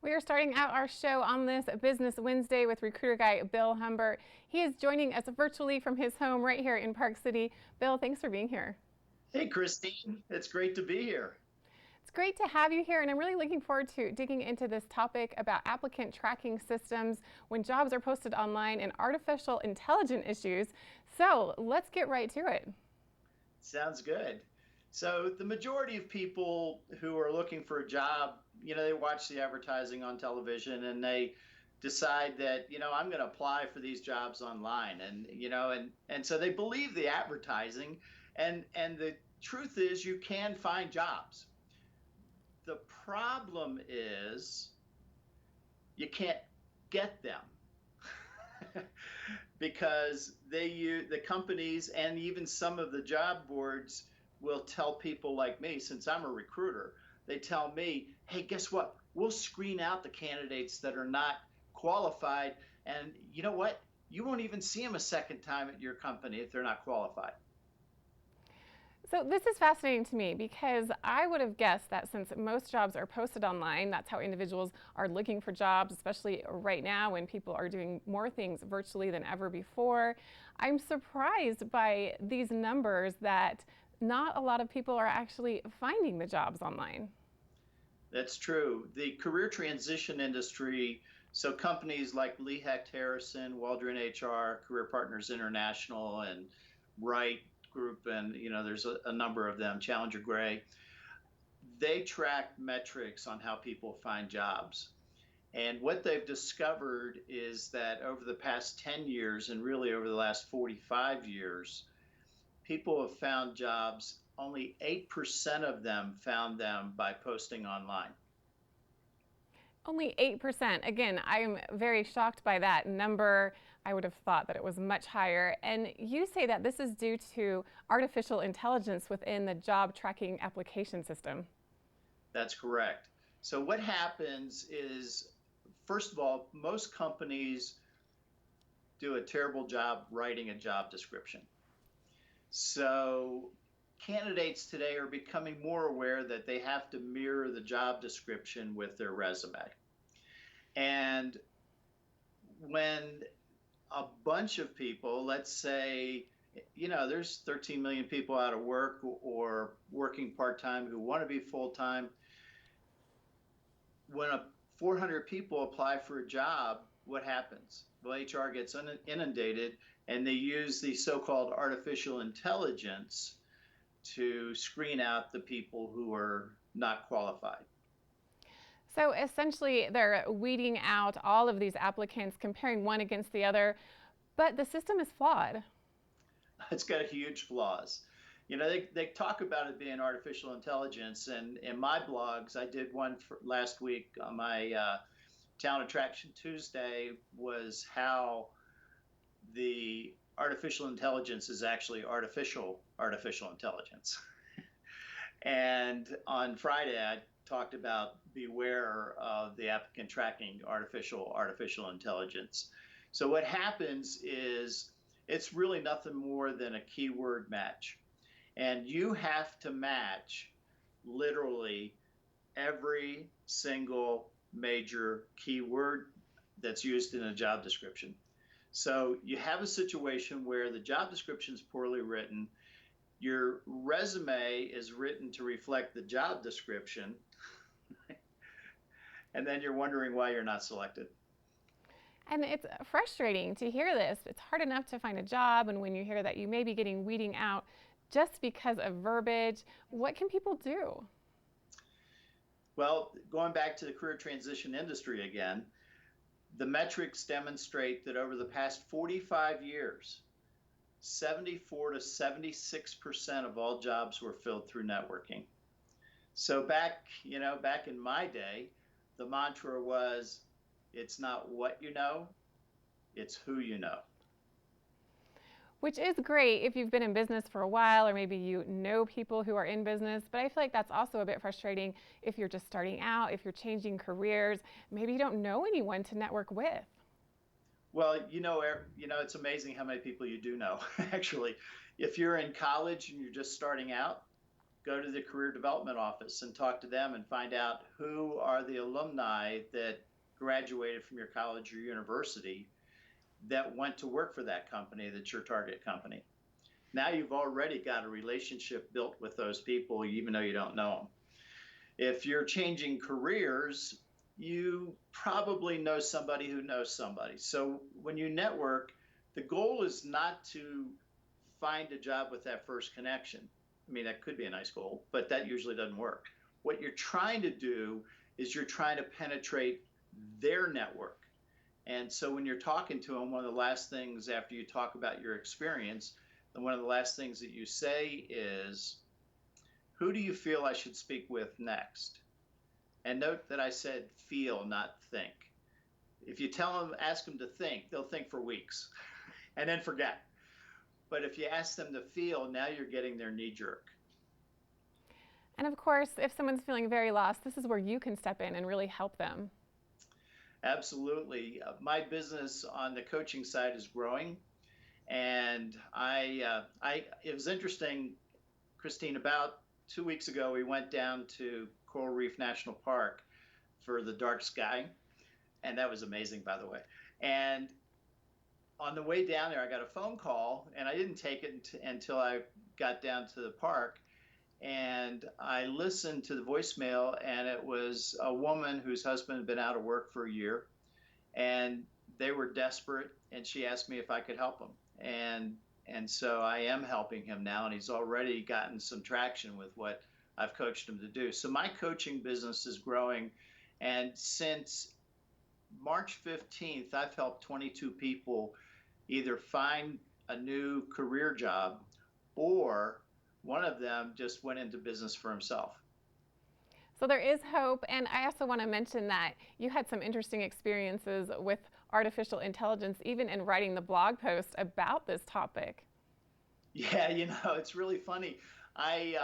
We are starting out our show on this Business Wednesday with recruiter guy Bill Humbert. He is joining us virtually from his home right here in Park City. Bill, thanks for being here. Hey, Christine, it's great to be here. It's great to have you here, and I'm really looking forward to digging into this topic about applicant tracking systems when jobs are posted online and artificial intelligence issues. So let's get right to it. Sounds good. So, the majority of people who are looking for a job, they watch the advertising on television and they decide that, I'm going to apply for these jobs online. And so they believe the advertising. And the truth is, you can find jobs. The problem is you can't get them. Because the companies and even some of the job boards will tell people like me, since I'm a recruiter, they tell me, hey, guess what? We'll screen out the candidates that are not qualified. And you know what? You won't even see them a second time at your company if they're not qualified. So this is fascinating to me because I would have guessed that since most jobs are posted online, that's how individuals are looking for jobs, especially right now when people are doing more things virtually than ever before. I'm surprised by these numbers that not a lot of people are actually finding the jobs online. That's true. The career transition industry, so companies like Lee Hecht Harrison, Waldron HR, Career Partners International, and Wright Group, and there's a number of them, Challenger Gray, they track metrics on how people find jobs. And what they've discovered is that over the past 10 years, and really over the last 45 years, people have found jobs. Only 8% of them found them by posting online. Only 8%. Again, I'm very shocked by that number. I would have thought that it was much higher. And you say that this is due to artificial intelligence within the job tracking application system. That's correct. So what happens is, first of all, most companies do a terrible job writing a job description. So candidates today are becoming more aware that they have to mirror the job description with their resume. And when a bunch of people, let's say, there's 13 million people out of work or working part-time who want to be full-time. When 400 people apply for a job, what happens? Well, HR gets inundated and they use the so-called artificial intelligence to screen out the people who are not qualified. So essentially, they're weeding out all of these applicants, comparing one against the other, but the system is flawed. It's got huge flaws. They talk about it being artificial intelligence, and in my blogs, I did one last week on my Talent Attraction Tuesday, was how the artificial intelligence is actually artificial intelligence. And on Friday, I talked about beware of the applicant tracking artificial intelligence. So what happens is it's really nothing more than a keyword match. And you have to match literally every single major keyword that's used in a job description. So you have a situation where the job description is poorly written, your resume is written to reflect the job description, and then you're wondering why you're not selected. And it's frustrating to hear this. It's hard enough to find a job, and when you hear that you may be getting weeding out just because of verbiage, what can people do? Well, going back to the career transition industry again, the metrics demonstrate that over the past 45 years, 74 to 76% of all jobs were filled through networking. So back in my day, the mantra was, it's not what you know, it's who you know. Which is great if you've been in business for a while or maybe you know people who are in business, but I feel like that's also a bit frustrating if you're just starting out, if you're changing careers, maybe you don't know anyone to network with. Well, it's amazing how many people you do know. Actually, if you're in college and you're just starting out, go to the career development office and talk to them and find out who are the alumni that graduated from your college or university that went to work for that company that's your target company. Now you've already got a relationship built with those people, even though you don't know them. If you're changing careers, you probably know somebody who knows somebody. So when you network, the goal is not to find a job with that first connection. I mean, that could be a nice goal, but that usually doesn't work. What you're trying to do is you're trying to penetrate their network. And so when you're talking to them, one of the last things after you talk about your experience, and one of the last things that you say is, who do you feel I should speak with next? And note that I said feel, not think. If you tell them, ask them to think, they'll think for weeks and then forget. But if you ask them to feel, now you're getting their knee jerk. And of course, if someone's feeling very lost, this is where you can step in and really help them. Absolutely. My business on the coaching side is growing. And it was interesting, Christine, about 2 weeks ago, we went down to Coral Reef National Park for the dark sky. And that was amazing, by the way. And on the way down there, I got a phone call, and I didn't take it until I got down to the park. And I listened to the voicemail, and it was a woman whose husband had been out of work for a year. And they were desperate, and she asked me if I could help them. And so I am helping him now, and he's already gotten some traction with what I've coached him to do. So my coaching business is growing, and since March 15th, I've helped 22 people either find a new career job, or one of them just went into business for himself. So there is hope, and I also want to mention that you had some interesting experiences with artificial intelligence, even in writing the blog post about this topic. Yeah, it's really funny. I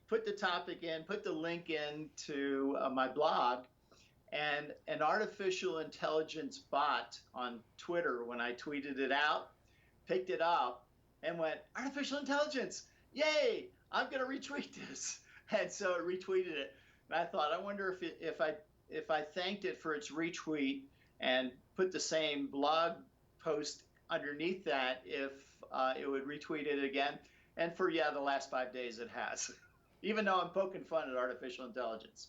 put the topic in, put the link in to my blog, and an artificial intelligence bot on Twitter, when I tweeted it out, picked it up and went, artificial intelligence, yay, I'm going to retweet this. And so it retweeted it. And I thought, I wonder if I thanked it for its retweet and put the same blog post underneath that, if it would retweet it again. And for, the last 5 days it has, even though I'm poking fun at artificial intelligence.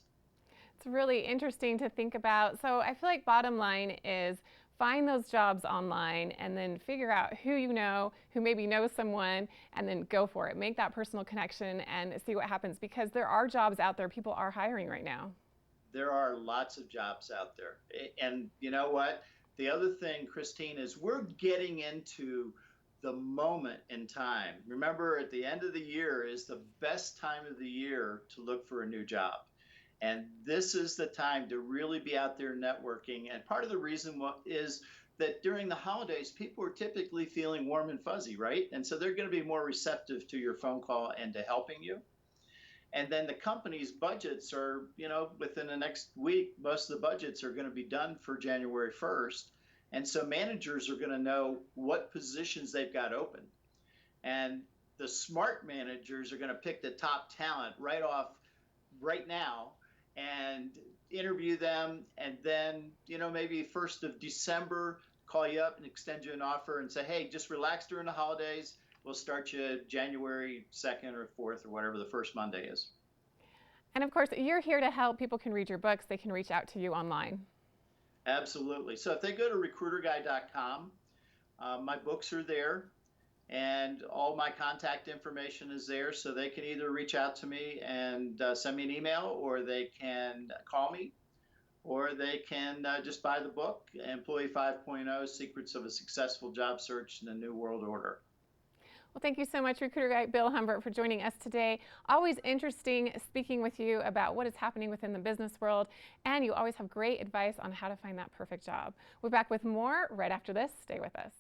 It's really interesting to think about. So I feel like bottom line is find those jobs online and then figure out who you know, who maybe knows someone, and then go for it. Make that personal connection and see what happens, because there are jobs out there. People are hiring right now. There are lots of jobs out there. And you know what? The other thing, Christine, is we're getting into the moment in time. Remember, at the end of the year is the best time of the year to look for a new job. And this is the time to really be out there networking. And part of the reason is that during the holidays, people are typically feeling warm and fuzzy, right? And so they're going to be more receptive to your phone call and to helping you. And then the company's budgets are, within the next week, most of the budgets are going to be done for January 1st. And so managers are going to know what positions they've got open. And the smart managers are going to pick the top talent right now and interview them. And then, maybe 1st of December, call you up and extend you an offer and say, hey, just relax during the holidays. We'll start you January 2nd or 4th or whatever the first Monday is. And of course, you're here to help. People can read your books. They can reach out to you online. Absolutely. So if they go to recruiterguy.com, my books are there, and all my contact information is there. So they can either reach out to me and send me an email, or they can call me, or they can just buy the book, Employee 5.0, Secrets of a Successful Job Search in the New World Order. Well, thank you so much, Recruiter Guy Bill Humbert, for joining us today. Always interesting speaking with you about what is happening within the business world, and you always have great advice on how to find that perfect job. We're back with more right after this. Stay with us.